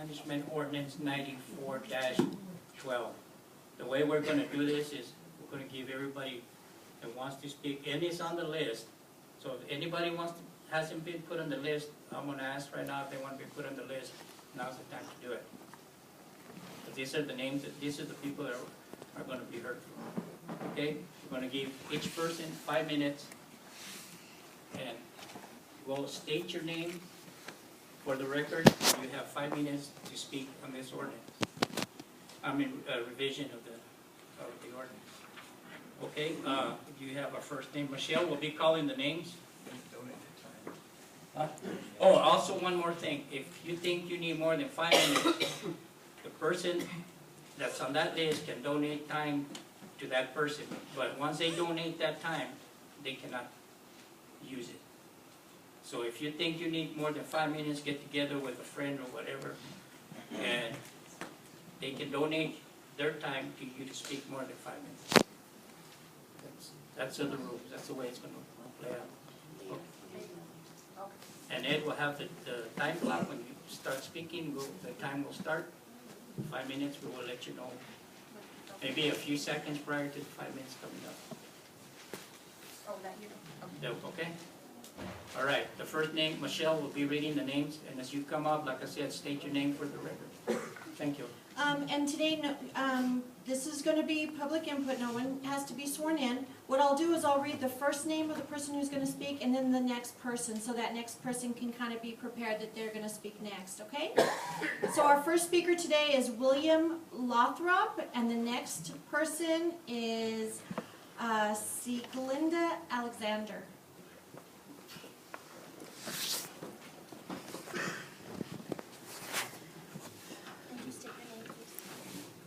Management Ordinance 94-12. The way we're going to do this is we're going to give everybody that wants to speak, and it's on the list. So if anybody hasn't been put on the list, I'm going to ask right now if they want to be put on the list. Now's the time to do it. But these are the names, these are the people that are going to be heard from. Okay? We're going to give each person 5 minutes, and we'll state your name for the record. You have 5 minutes to speak on this ordinance. Revision of the ordinance. Okay, you have our first name. Michelle will be calling the names. Oh, also one more thing. If you think you need more than 5 minutes, the person that's on that list can donate time to that person. But once they donate that time, they cannot use it. So if you think you need more than 5 minutes, get together with a friend or whatever, and they can donate their time to you to speak more than 5 minutes. That's the rules. That's the way it's going to play out. And Ed will have the time clock. When you start speaking, the time will start. 5 minutes, we will let you know. Maybe a few seconds prior to the 5 minutes coming up. Oh, that you don't. Okay? All right. The first name, Michelle, will be reading the names. And as you come up, like I said, state your name for the record. Thank you. And today, this is going to be public input. No one has to be sworn in. What I'll do is I'll read the first name of the person who's going to speak and then the next person, so that next person can kind of be prepared that they're going to speak next, okay? So our first speaker today is William Lothrop, and the next person is Sieglinde Alexander.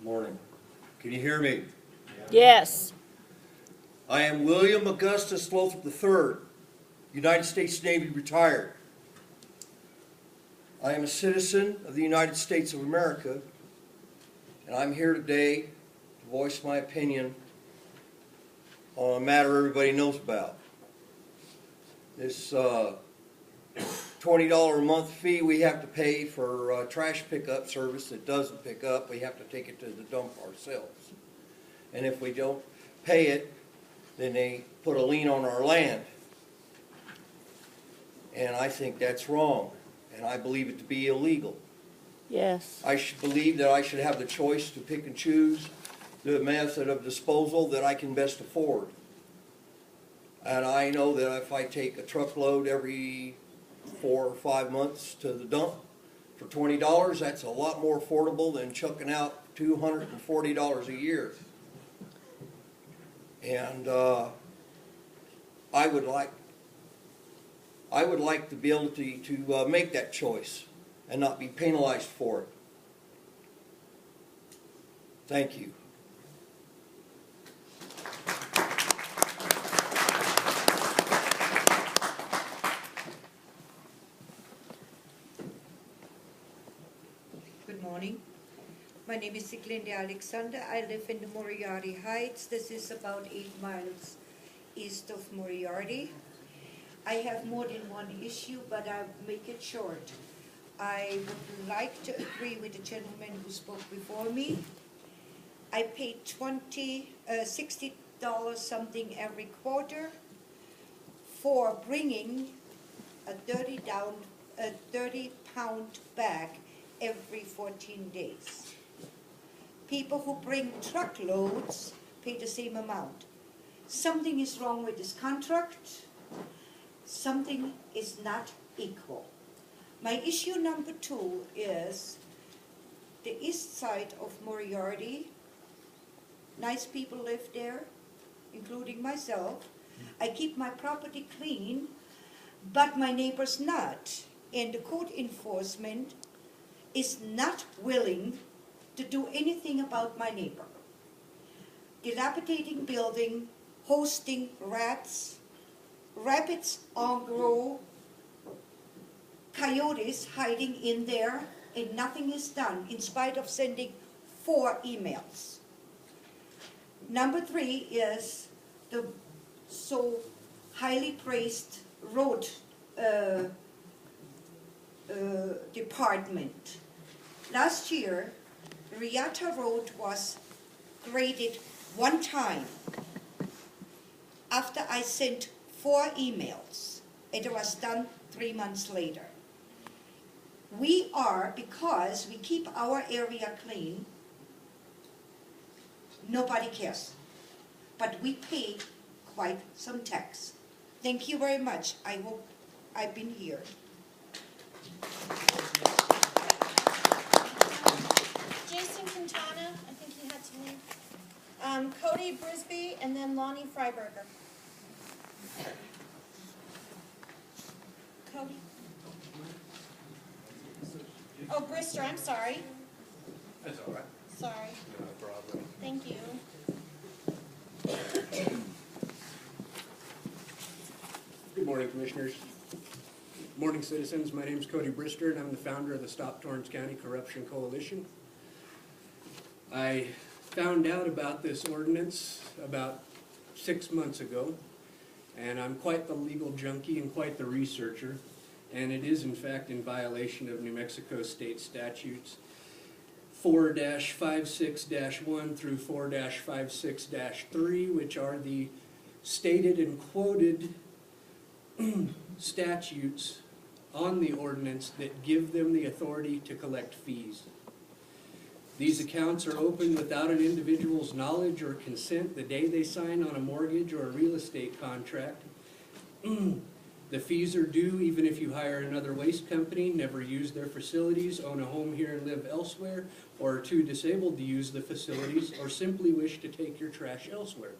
Morning. Can you hear me? Yes. I am William Augustus Lothrop III, United States Navy retired. I am a citizen of the United States of America, and I'm here today to voice my opinion on a matter everybody knows about. This $20 a month fee we have to pay for trash pickup service that doesn't pick up. We have to take it to the dump ourselves. And if we don't pay it, then they put a lien on our land. And I think that's wrong. And I believe it to be illegal. Yes. I should believe that I should have the choice to pick and choose the method of disposal that I can best afford. And I know that if I take a truckload every 4 or 5 months to the dump for $20, that's a lot more affordable than chucking out $240 a year. And I would like the ability to make that choice and not be penalized for it. Thank you. Good morning. My name is Sieglinde Alexander. I live in the Moriarty Heights. This is about 8 miles east of Moriarty. I have more than one issue, but I'll make it short. I would like to agree with the gentleman who spoke before me. I pay $60 something every quarter for bringing a 30-pound bag every 14 days. People who bring truckloads pay the same amount. Something is wrong with this contract. Something is not equal. My issue number 2 is the east side of Moriarty. Nice people live there, including myself. I keep my property clean, but my neighbor's not. And the code enforcement is not willing to do anything about my neighbor. Dilapidating building, hosting rats, rabbits on grow, coyotes hiding in there, and nothing is done in spite of sending 4 emails. Number 3 is the so highly praised road department. Last year, Riata Road was graded one time after I sent 4 emails. It was done 3 months later. Because we keep our area clean, nobody cares. But we pay quite some tax. Thank you very much. I hope I've been here. Jason Quintana, I think he had to leave. Cody Brisby, and then Lonnie Freiberger. Cody? Oh, Brister, I'm sorry. That's all right. Sorry. No problem. Thank you. Good morning, Commissioners. Morning, citizens. My name is Cody Brister, and I'm the founder of the Stop Torrance County Corruption Coalition. I found out about this ordinance about 6 months ago, and I'm quite the legal junkie and quite the researcher, and it is in fact in violation of New Mexico state statutes 4-56-1 through 4-56-3, which are the stated and quoted statutes on the ordinance that give them the authority to collect fees. These accounts are opened without an individual's knowledge or consent the day they sign on a mortgage or a real estate contract. The fees are due even if you hire another waste company, never use their facilities, own a home here and live elsewhere, or are too disabled to use the facilities, or simply wish to take your trash elsewhere.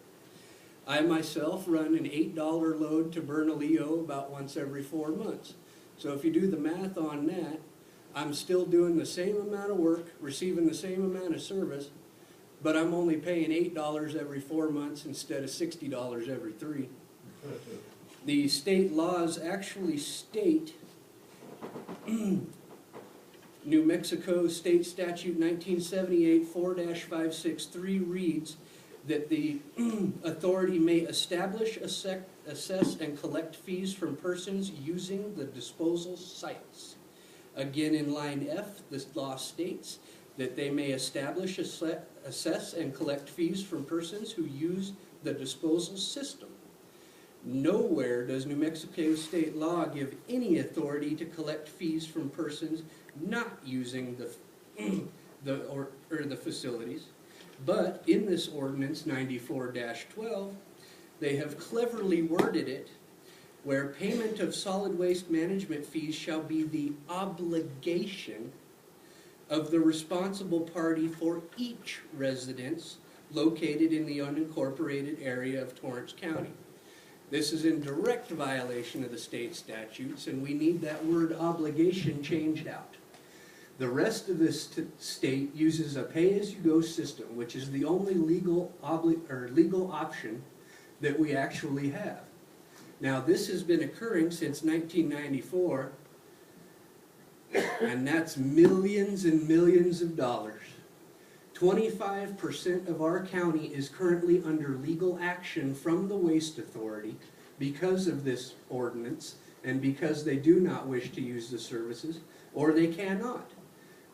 I myself run an $8 load to Bernalillo about once every 4 months. So if you do the math on that, I'm still doing the same amount of work, receiving the same amount of service, but I'm only paying $8 every 4 months instead of $60 every 3. The state laws actually state, New Mexico State Statute 1978 4-563 reads that the authority may establish, assess, and collect fees from persons using the disposal sites. Again, in line F, this law states that they may establish, assess, and collect fees from persons who use the disposal system. Nowhere does New Mexico state law give any authority to collect fees from persons not using the facilities. But in this ordinance 94-12, they have cleverly worded it where payment of solid waste management fees shall be the obligation of the responsible party for each residence located in the unincorporated area of Torrance County. This is in direct violation of the state statutes, and we need that word obligation changed out. The rest of this state uses a pay-as-you-go system, which is the only legal option that we actually have. Now, this has been occurring since 1994, and that's millions and millions of dollars. 25% of our county is currently under legal action from the Waste Authority because of this ordinance and because they do not wish to use the services, or they cannot.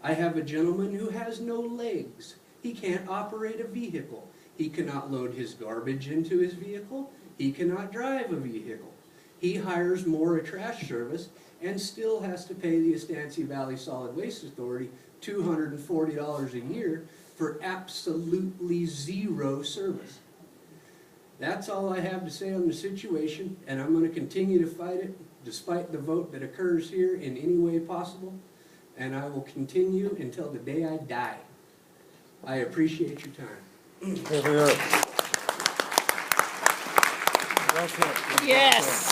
I have a gentleman who has no legs. He can't operate a vehicle. He cannot load his garbage into his vehicle. He cannot drive a vehicle. He hires more a trash service and still has to pay the Estancia Valley Solid Waste Authority $240 a year for absolutely zero service. That's all I have to say on the situation, and I'm going to continue to fight it despite the vote that occurs here in any way possible, and I will continue until the day I die. I appreciate your time. Yes.